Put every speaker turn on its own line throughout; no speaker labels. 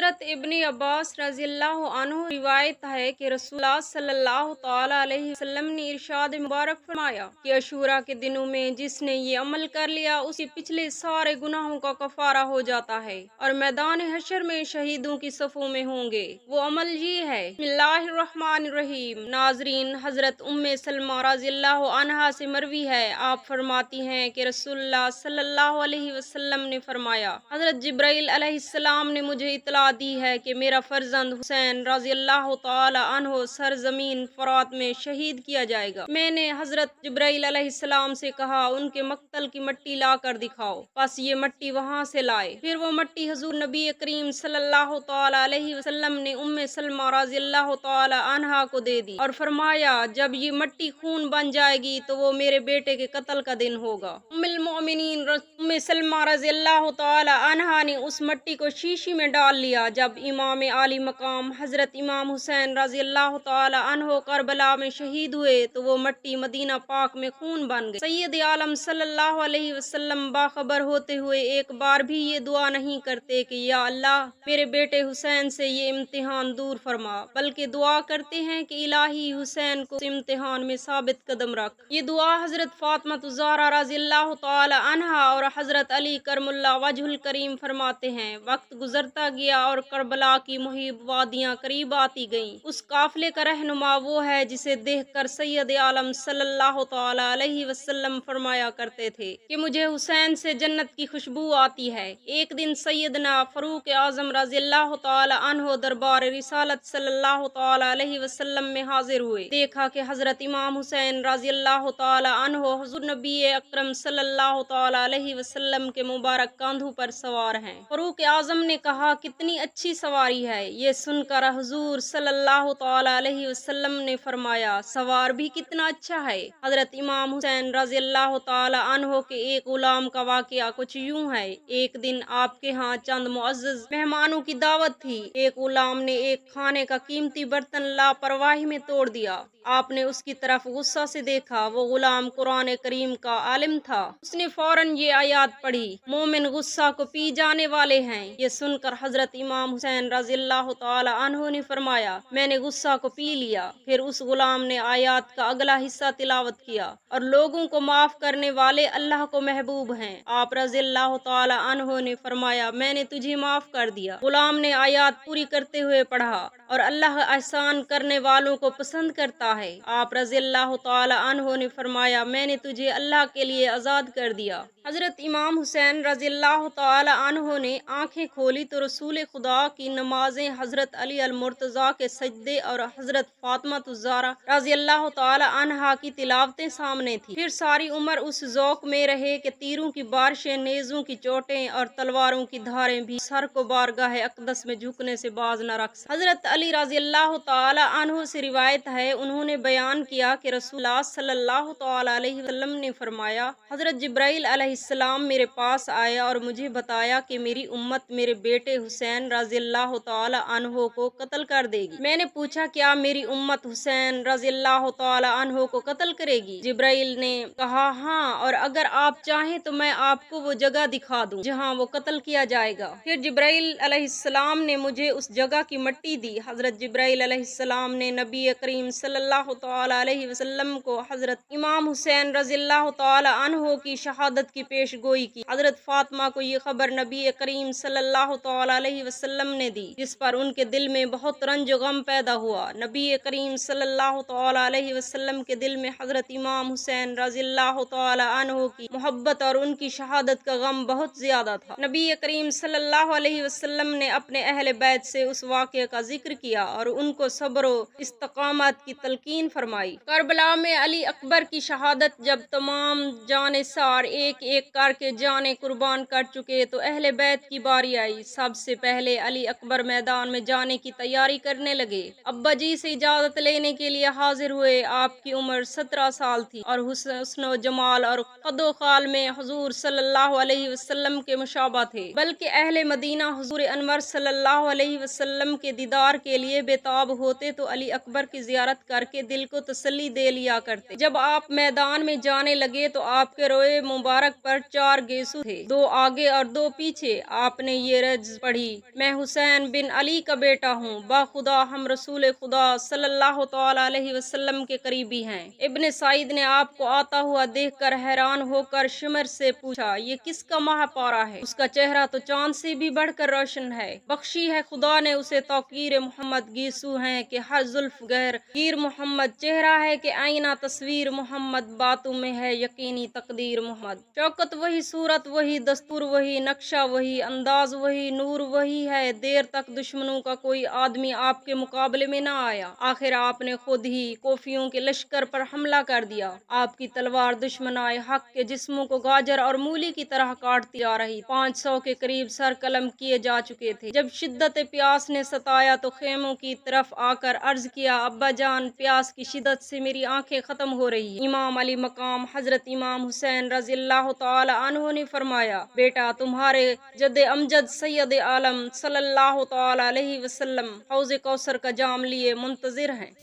हज़रत इब्न अब्बास रज़ी अल्लाह अन्हु रिवायत है कि रसूलुल्लाह सल्लल्लाहु तआला अलैहि वसल्लम ने इरशाद मुबारक फरमाया कि अशूरा के दिनों में जिसने ये अमल कर लिया उसके पिछले सारे गुनाहों का कफारा हो जाता है और मैदान हशर में शहीदों की सफ़ों में होंगे। वो अमल ये है। बिस्मिल्लाहिर्रहमानिर्रहीम। नाजरीन, हज़रत उम्मे सलमा रज़ी अल्लाह अन्हा से मरवी है, आप फरमाती हैं कि रसूलुल्लाह सल्लल्लाहु अलैहि वसल्लम ने फरमाया, हज़रत जिब्राइल अलैहिस्सलाम ने मुझे इतला दी है कि मेरा फर्जंद हुसैन रज़ी अल्लाह तआला अन्हु सरजमीन फरात में शहीद किया जाएगा। मैंने हज़रत जिब्राइल अलैहिस्सलाम से कहा, उनके मक्तल की मट्टी ला कर दिखाओ। बस ये मट्टी वहाँ से लाए। फिर वो मट्टी हुज़ूर नबी करीम सल्लल्लाहु तआला अलैहि वसल्लम ने उम्मे सलमा रज़ी अल्लाह तआला अन्हा को दे दी और फरमाया, जब ये मट्टी खून बन जाएगी तो वो मेरे बेटे के कत्ल का दिन होगा। उम्मुल मोमिनीन उम्मे सलमा रज़ी अल्लाह तआला अन्हा ने उस मट्टी को शीशी में डाल लिया। जब इमाम आली मकाम हज़रत इमाम हुसैन रज़ी अल्लाह तआला अन्हु करबला में शहीद हुए तो वो मट्टी मदीना पाक में खून बन गई। सैयद आलम सल्लल्लाहु अलैहि वसल्लम बाखबर होते हुए एक बार भी ये दुआ नहीं करते कि या अल्लाह मेरे बेटे हुसैन से ये इम्तिहान दूर फरमा, बल्कि दुआ करते हैं कि इलाही हुसैन को इम्तिहान में साबित कदम रख। ये दुआ हज़रत फातिमा ज़हरा रज़ी अल्लाह तआला अन्हा और हज़रत अली करमुल्लाह वजहुल करीम फरमाते हैं, वक्त गुजरता गया और करबला की मुहिब वादियाँ करीब आती गईं। उस काफिले का रहनुमा वो है जिसे देखकर सैयद आलम सल्लल्लाहु तआला अलैहि वसल्लम फरमाया करते थे कि मुझे हुसैन से जन्नत की खुशबू आती है। एक दिन सैयदना फरूक आजम रज़ी अल्लाह तआला अन्हु दरबार रिसालत सल्लल्लाहु तआला अलैहि वसल्लम में हाजिर हुए। देखा कि हज़रत इमाम हुसैन रज़ी अल्लाह तआला अन्हु हुज़ूर नबी अकरम सल्लल्लाहु तआला अलैहि वसल्लम के मुबारक कांधों पर सवार हैं। फरूक आजम ने कहा, कितनी अच्छी सवारी है। ये सुनकर हुजूर सल्लल्लाहु तआला अलैहि वसल्लम ने फरमाया, सवार भी कितना अच्छा है। हज़रत इमाम हुसैन रज़ी अल्लाह तआला अन्हु के एक गुलाम का वाक़या कुछ यूं है। एक दिन आपके यहाँ चंद मुअज़्ज़ज़ मेहमानों की दावत थी। एक गुलाम ने एक खाने का कीमती बर्तन लापरवाही में तोड़ दिया। आपने उसकी तरफ गुस्सा से देखा। वो गुलाम कुरान करीम का आलिम था। उसने फौरन ये आयत पढ़ी, मोमिन गुस्सा को पी जाने वाले हैं। ये सुनकर हज़रत इमाम हुसैन रज़ी अल्लाह तआला अन्हु ने फरमाया, मैंने गुस्सा को पी लिया। फिर उस गुलाम ने आयत का अगला हिस्सा तिलावत किया, और लोगों को माफ करने वाले अल्लाह को महबूब हैं। आप रज़ी अल्लाह तआला अन्हु ने फरमाया, मैंने तुझे माफ कर दिया। गुलाम ने आयत पूरी करते हुए पढ़ा, और अल्लाह एहसान करने वालों को पसंद करता है। आप रज़ी अल्लाह तआला अन्हु ने फरमाया, मैंने तुझे अल्लाह के लिए आज़ाद कर दिया। हज़रत इमाम हुसैन रज़ी अल्लाह तआला अन्हु ने आंखें खोली तो रसूल खुदा की नमाजें हज़रत अली अल मुर्तज़ा के सजदे और हज़रत फातिमा ज़हरा रज़ी अल्लाह तआला अन्हा की तिलावतें सामने थी। फिर सारी उम्र उस ज़ौक़ में रहे कि तीरों की बारिशें, नेज़ों की चोटें और तलवारों की धारें भी सर को बारगाह अक़दस में झुकने से बाज न रख सके। हज़रत अली रज़ी अल्लाह तआला अन्हु से रिवायत है, उन्होंने बयान किया कि रसूलुल्लाह सल्लल्लाहु तआला अलैहि वसल्लम ने फरमाया, हज़रत जिब्राइल अलैहिस्सलाम मेरे पास आया और मुझे बताया कि मेरी उम्मत मेरे बेटे हुसैन रज़ी अल्लाह तआला अन्हु को कत्ल कर देगी। मैंने पूछा, क्या मेरी उम्मत हुसैन रज़ी अल्लाह तआला अन्हु को कत्ल करेगी? जिब्राइल ने कहा, हाँ, और अगर आप चाहें तो मैं आपको वो जगह दिखा दूं जहां वो कत्ल किया जाएगा। फिर जिब्राइल अलैहिस्सलाम ने मुझे उस जगह की मट्टी दी। हज़रत जिब्राइल अलैहिस्सलाम ने नबी करीम सल्लल्लाहु तआला अलैहि वसल्लम को हज़रत इमाम हुसैन रज़ी अल्लाह तआला अन्हु की शहादत की पेश गोई की। हज़रत फातिमा को ये खबर नबी करीम सल्लल्लाहु तआला अलैहि वसल्लम ने दी, जिस पर उनके दिल में बहुत रंज गम पैदा हुआ। नबी करीम सल्लल्लाहु तआला अलैहि वसल्लम के दिल में हज़रत इमाम हुसैन रज़ी अल्लाह तआला अन्हु की मोहब्बत और उनकी शहादत का गम बहुत ज्यादा था। नबी करीम सल्लल्लाहु अलैहि वसल्लम ने अपने अहले बैत से उस वाक़े का जिक्र किया और उनको सब्र और इस्तकामत की तलकीन फरमाई। करबला में अली अकबर की शहादत जब तमाम जानिसार एक एक करके जाने कुर्बान कर चुके तो अहले बैत की बारी आई। सबसे पहले अली अकबर मैदान में जाने की तैयारी करने लगे। अब्बा जी से इजाजत लेने के लिए हाजिर हुए। आपकी उम्र 17 साल थी और हुस्न जमाल और कदो खाल में हुजूर सल्लल्लाहु अलैहि वसल्लम के मुशाबा थे। बल्कि अहले मदीना हुजूर अनवर सल्लल्लाहु अलैहि वसल्लम के दीदार के लिए बेताब होते तो अली अकबर की जियारत करके दिल को तसल्ली दे लिया करते। जब आप मैदान में जाने लगे तो आपके रोए मुबारक पर 4 गेसू थे, 2 आगे और 2 पीछे। आपने ये रज पढ़ी मैं हुसैन बिन अली का बेटा हूँ, बाखुदा हम रसूल खुदा सल्लल्लाहु तआला अलैहि वसल्लम के करीबी हैं। इब्ने सईद ने आपको आता हुआ देखकर हैरान होकर शिमर से पूछा, ये किसका महापारा है? उसका चेहरा तो चांद से भी बढ़कर रोशन है। बख्शी है खुदा ने उसे तौकीर मोहम्मद गीसू है कि हर जुल्फ गैर कीर मोहम्मद, चेहरा है कि आईना तस्वीर मोहम्मद, बातों में है यकीनी तकदीर मोहम्मद। शौकत वही, सूरत वही, दस्तूर वही, नक्शा वही, अंदाज वही, नूर वही है। देर तक दुश्मनों का कोई आदमी आपके मुकाबले में न आया। आखिर आपने खुद ही कोफियों के लश्कर पर हमला कर दिया। आपकी तलवार दुश्मनाए हक के जिस्मों को गाजर और मूली की तरह काटती आ रही। 500 के करीब सर कलम किए जा चुके थे। जब शिद्दत प्यास ने सताया तो खेमों की तरफ आकर अर्ज किया, अब्बा जान, प्यास की शिद्दत से मेरी आंखें खत्म हो रही। इमाम अली मकाम हजरत इमाम हुसैन रज़ियल्लाहु ताला अन्हु ने फरमाया, बेटा तुम्हारे जद अमजद सैयद आलम सल्लल्लाहु ताला अलैहि वसल्लम हौज़ कौसर का जाम लिए मुंतजिर हैं।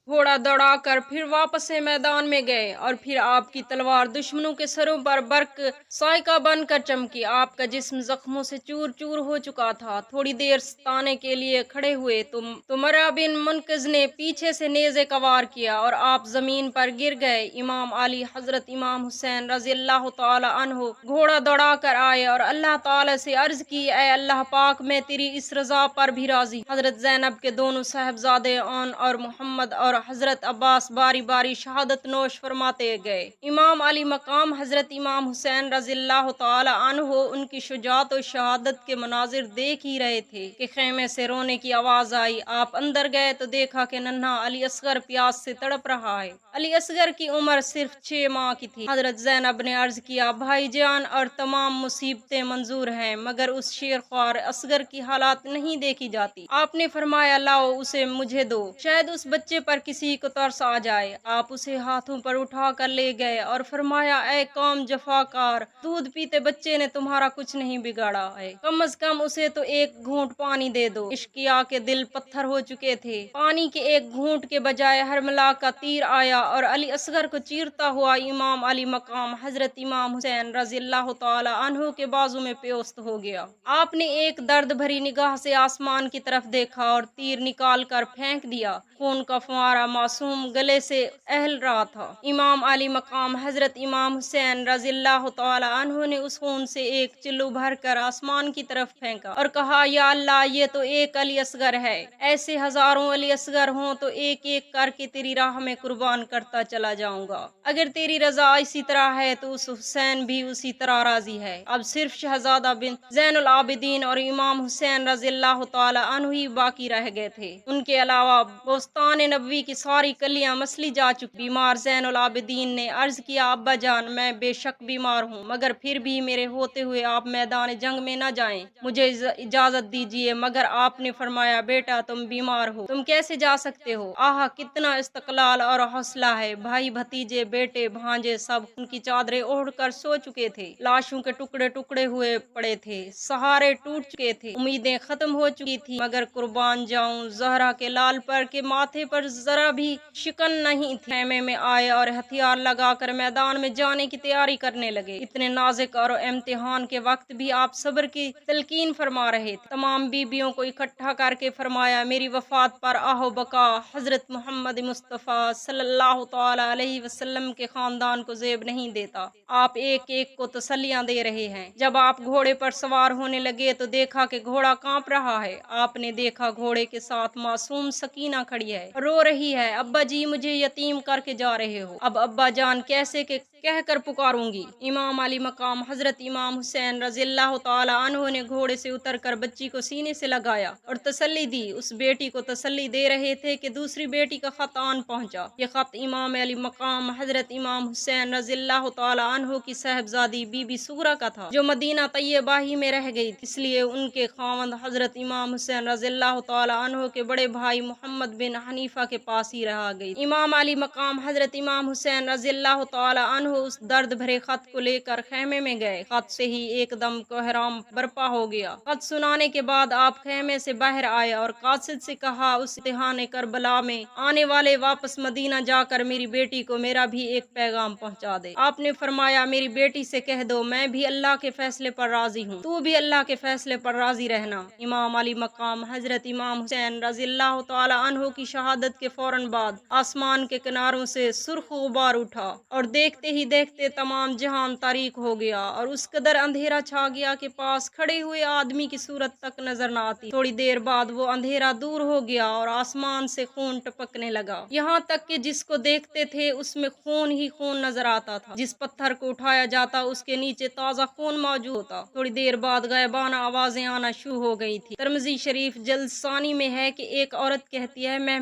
घोड़ा दौड़ाकर फिर वापस से मैदान में गए और फिर आपकी तलवार दुश्मनों के सरों पर बर्क साइका बनकर चमकी। आपका जिस्म जख्मों से चूर चूर हो चुका था। थोड़ी देर सताने के लिए खड़े हुए तो मरा बिन मुनकज ने पीछे से नेज़े का वार किया और आप जमीन पर गिर गए। इमाम अली हजरत इमाम हुसैन रज़ियल्लाहु ताला अन्हु घोड़ा दौड़ा कर आए और अल्लाह ताला से अर्ज की, ऐ अल्लाह पाक, मैं तेरी इस रजा पर भी राजी। हजरत जैनब के दोनों साहबजादे ऑन और मोहम्मद और हजरत अब्बास बारी बारी शहादत नोश फरमाते गए। इमाम अली मकाम हजरत इमाम हुसैन रज़ियल्लाहु ताला अन्हु उनकी शुजाअत और शहादत के मनाजिर देख ही रहे थे कि खेमे से रोने की आवाज आई। आप अंदर गए तो देखा कि नन्हा अली असगर प्यास से तड़प रहा है। अली असगर की उम्र सिर्फ 6 माह की थी। हजरत जैनब ने अर्ज किया, भाईजान और तमाम मुसीबतें मंजूर हैं मगर उस शेरख्वार असगर की हालात नहीं देखी जाती। आपने फरमाया, लाओ उसे मुझे दो, शायद उस बच्चे पर किसी को तरस आ जाए। आप उसे हाथों पर उठा कर ले गए और फरमाया, ऐ कौम जफाकार, दूध पीते बच्चे ने तुम्हारा कुछ नहीं बिगाड़ा है, कम अज कम उसे तो एक घूंट पानी दे दो। इश्किया के दिल पत्थर हो चुके थे। पानी के एक घूंट के बजाय हरमला का तीर आया और अली असगर को चीरता हुआ इमाम अली मकाम हजरत इमाम हुसैन रज़ियल्लाहु ताला अन्हु के बाजू में पेवस्त हो गया। आपने एक दर्द भरी निगाह से आसमान की तरफ देखा और तीर निकाल कर फेंक दिया। खून का फुआरा मासूम गले से अहल रहा था। इमाम अली मकाम हजरत इमाम हुसैन रज़ियल्लाहु ताला अन्हु ने उस खून से एक चिल्लू भर कर आसमान की तरफ फेंका और कहा, या अल्लाह, ये तो एक अली असगर है। ऐसे हजारों अली असगर हों तो एक एक करके तेरी राह में कुर्बान करता चला जाऊंगा। अगर तेरी रजा इसी तरह है तो उस हुसैन भी उसी तरह राजी है। अब सिर्फ शहजादा बिन ज़ैनुल आबिदीन और इमाम हुसैन रज़ियल्लाहु ताला अन्हु ही बाकी रह गए थे। उनके अलावा बोस्तान नबवी की सारी कलियां मसली जा चुकी। बीमार ज़ैनुल आबिदीन ने अर्ज किया, अब्बा जान, मैं बेशक बीमार हूँ मगर फिर भी मेरे होते हुए आप मैदान जंग में न जाएं। मुझे इजाजत दीजिए। मगर आपने फरमाया, बेटा तुम बीमार हो, तुम कैसे जा सकते हो? आह, कितना इस्तकलाल और हौसला है। भाई भतीजे बेटे भांजे सब उनकी चादरें ओढ़ कर सो चुके थे। लाशों के टुकड़े टुकड़े हुए पड़े थे। सहारे टूट चुके थे। उम्मीदें खत्म हो चुकी थी। मगर कुर्बान जाऊं, ज़हरा के लाल पर के माथे पर जरा भी शिकन नहीं थी। खेमे में आए और हथियार लगाकर मैदान में जाने की तैयारी करने लगे। इतने नाजुक और इम्तिहान के वक्त भी आप सब्र की तलकीन फरमा रहे थे। तमाम बीबियों को इकट्ठा करके फरमाया, मेरी वफात पर आहो बका हजरत मोहम्मद मुस्तफ़ा सल्लल्लाहु ताला अलैहि वसल्लम के खानदान को ज़ेब नहीं देता। आप एक एक को तसल्लियां दे रहे हैं। जब आप घोड़े पर सवार होने लगे तो देखा कि घोड़ा कांप रहा है। आपने देखा घोड़े के साथ मासूम सकीना खड़ी है, रो रही है, अब्बा जी मुझे यतीम करके जा रहे हो। अब अब्बा जान कैसे के कहकर पुकारूंगी। इमाम अली मकाम हजरत इमाम हुसैन रज़ियल्लाहु ताला अन्हु ने घोड़े से उतरकर बच्ची को सीने से लगाया और तसल्ली दी। उस बेटी को तसल्ली दे रहे थे कि दूसरी बेटी का खत आन पहुंचा। ये खत इमाम अली मकाम हजरत इमाम हुसैन रज़ियल्लाहु ताला अन्हु की साहबजादी बीबी सुगरा का था, जो मदीना तैयबा ही में रह गई, इसलिए उनके खावंद हजरत इमाम हुसैन रज़ियल्लाहु ताला अन्हु के बड़े भाई मोहम्मद बिन हनीफा के पास ही रह गई। इमाम अली मकाम हजरत इमाम हुसैन रज़ियल्लाहु ताला अन्हु अन्हु उस दर्द भरे खत को लेकर खैमे में गए। खत से ही एकदम कोहराम बर्पा हो गया। खत सुनाने के बाद आप खैमे से बाहर आए और कासिद से कहा, उस इम्तिहान करबला में आने वाले वापस मदीना जाकर मेरी बेटी को मेरा भी एक पैगाम पहुंचा दे। आपने फरमाया, मेरी बेटी से कह दो मैं भी अल्लाह के फैसले पर राजी हूँ, तू भी अल्लाह के फैसले पर राजी रहना। इमाम अली मकाम हजरत इमाम हुसैन रज़ियल्लाहु तआला अन्हु की शहादत के फौरन बाद आसमान के किनारों से सुर्ख गुबार उठा और देखते ही देखते तमाम जहान तारीक हो गया और उस कदर अंधेरा छा गया कि पास खड़े हुए आदमी की सूरत तक नजर न आती। थोड़ी देर बाद वो अंधेरा दूर हो गया और आसमान से खून टपकने लगा, यहाँ तक कि जिसको देखते थे उसमें खून ही खून नजर आता था। जिस पत्थर को उठाया जाता उसके नीचे ताजा खून मौजूद होता। थोड़ी देर बाद गायबाना आवाजें आना शुरू हो गई थी। तिरमिज़ी शरीफ जल्दसानी में है कि एक औरत कहती है, मैं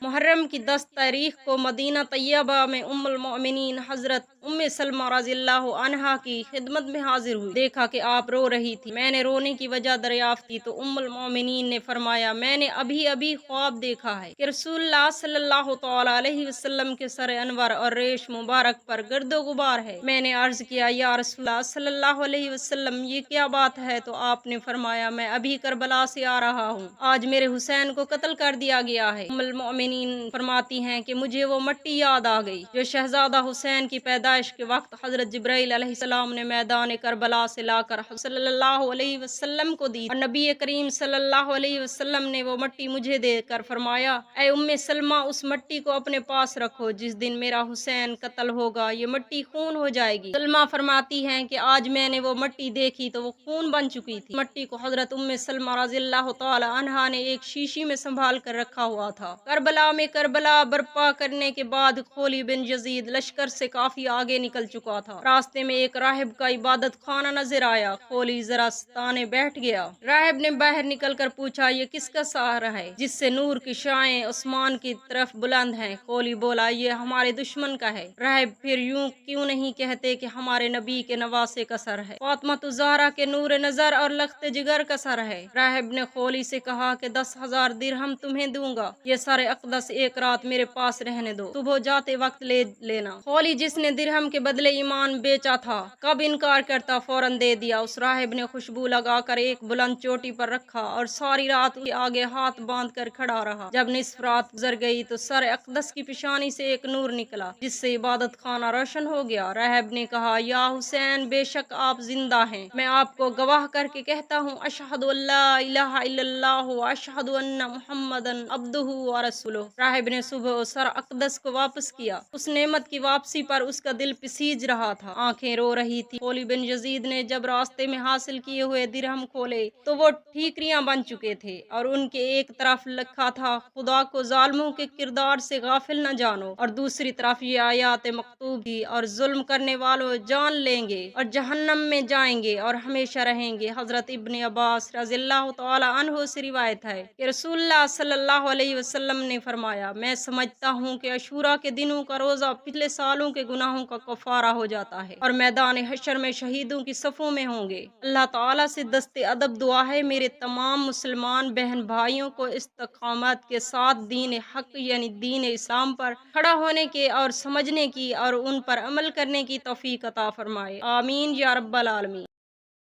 मुहर्रम की 10 तारीख को मदीना तैयबा में उम्मुल मोमिनीन हजरत उम्मे सलमा रज़ियल्लाहु अन्हा की खिदमत में हाजिर हुई। देखा कि आप रो रही थी। मैंने रोने की वजह दरियाफ्त की तो उम्मुल मोमिनीन ने फरमाया, मैंने अभी अभी ख्वाब देखा है कि रसूलुल्लाह सल्लल्लाहु तआला अलैहि वसल्लम के सर अनवर और रेश मुबारक पर गर्दो गुबार है। मैंने अर्ज किया, या रसूलुल्लाह सल्लल्लाहु अलैहि वसल्लम ये क्या बात है? तो आपने फरमाया, मैं अभी करबला से आ रहा हूँ, आज मेरे हुसैन को कत्ल कर दिया गया है। उम्मुल मोमिनीन फरमाती हैं कि मुझे वो मट्टी याद आ गई जो शहजादा हुसैन की पैदाइश के वक्त हजरत जिब्राइल अलैहिस्सलाम ने मैदान करबला से लाकर सल्लल्लाहु अलैहि वसल्लम को दी और नबी करीम सल्लल्लाहु अलैहि वसल्लम ने वो मट्टी मुझे देकर फरमाया, ऐ उम्मे सलमा उस मट्टी को अपने पास रखो, जिस दिन मेरा हुसैन कत्ल होगा ये मट्टी खून हो जाएगी। सलमा फरमाती हैं कि आज मैंने वो मट्टी देखी तो वो खून बन चुकी थी। मट्टी को हजरत उम्मे सलमा रज़ियल्लाहु तआला अन्हा ने एक शीशी में संभाल कर रखा हुआ था। करबला में करबला बर्पा करने के बाद खोली बिन यजीद लश्कर से काफी आगे निकल चुका था। रास्ते में एक राहिब का इबादत खाना नजर आया। खोली जरा ताने बैठ गया। राहिब ने बाहर निकल कर पूछा, ये किसका सहारा है जिससे नूर की शाएं आसमान की तरफ बुलंद हैं? खोली बोला, ये हमारे दुश्मन का है। राहिब, फिर यूं क्यों नहीं कहते कि हमारे नबी के नवासे का सर है, फातिमा ज़हरा के नूर नजर और लख्त जिगर का सर है। राहिब ने खोली से कहा कि 10,000 दिरहम तुम्हें दूंगा, ये सर अक़दस एक रात मेरे पास रहने दो, सुबह जाते वक्त ले लेना। खोली जिसने दिरहम के बदले ईमान बेचा था कब इनकार करता, फौरन दे दिया। उस राहिब ने खुशबू लगाकर एक बुलंद चोटी पर रखा और सारी रात उसके आगे हाथ बांध कर खड़ा रहा। जब निस्फ रात गुजर गई तो सर अक़दस की पेशानी से एक नूर निकला जिससे इबादत खाना रोशन हो गया। राहिब ने कहा, या हुसैन, बेशक आप जिंदा हैं, मैं आपको गवाह करके कहता हूँ, अशहदु अल्ला इलाहा इल्लल्लाह व अशहदु अन्ना मुहम्मदन अब्दुहु व रसूलुहु। राहिब ने सुबह सर अक़दस को वापस किया। उस नेमत की वापसी पर उसका दिल पिसीज रहा था, आंखें रो रही थी। खोली बिन यजीद ने जब रास्ते में हासिल किए हुए दिरहम खोले तो वो ठीकरियां बन चुके थे और उनके एक तरफ लिखा था, खुदा को जालिमों के किरदार से गाफिल न जानो, और दूसरी तरफ ये आयात मकतूब थी, और जुल्म करने वालों जान लेंगे और जहन्नम में जाएंगे और हमेशा रहेंगे। हजरत इब्ने अब्बास रज़ियल्लाहु तआला अन्हु से रिवायत है कि रसूलुल्लाह सल्लल्लाहु अलैहि वसल्लम ने फरमाया, मैं समझता हूँ कि अशूरा के दिनों का रोजा पिछले सालों के गुनाहों का कफारा हो जाता है और मैदान हशर में शहीदों की सफों में होंगे। अल्लाह ताला से दस्ते अदब दुआ है, मेरे तमाम मुसलमान बहन भाइयों को इस्तिकामत के साथ दीन हक यानी दीन इस्लाम पर खड़ा होने के और समझने की और उन पर अमल करने की तौफीक अता फरमाए। आमीन या रब्बल आलमीन।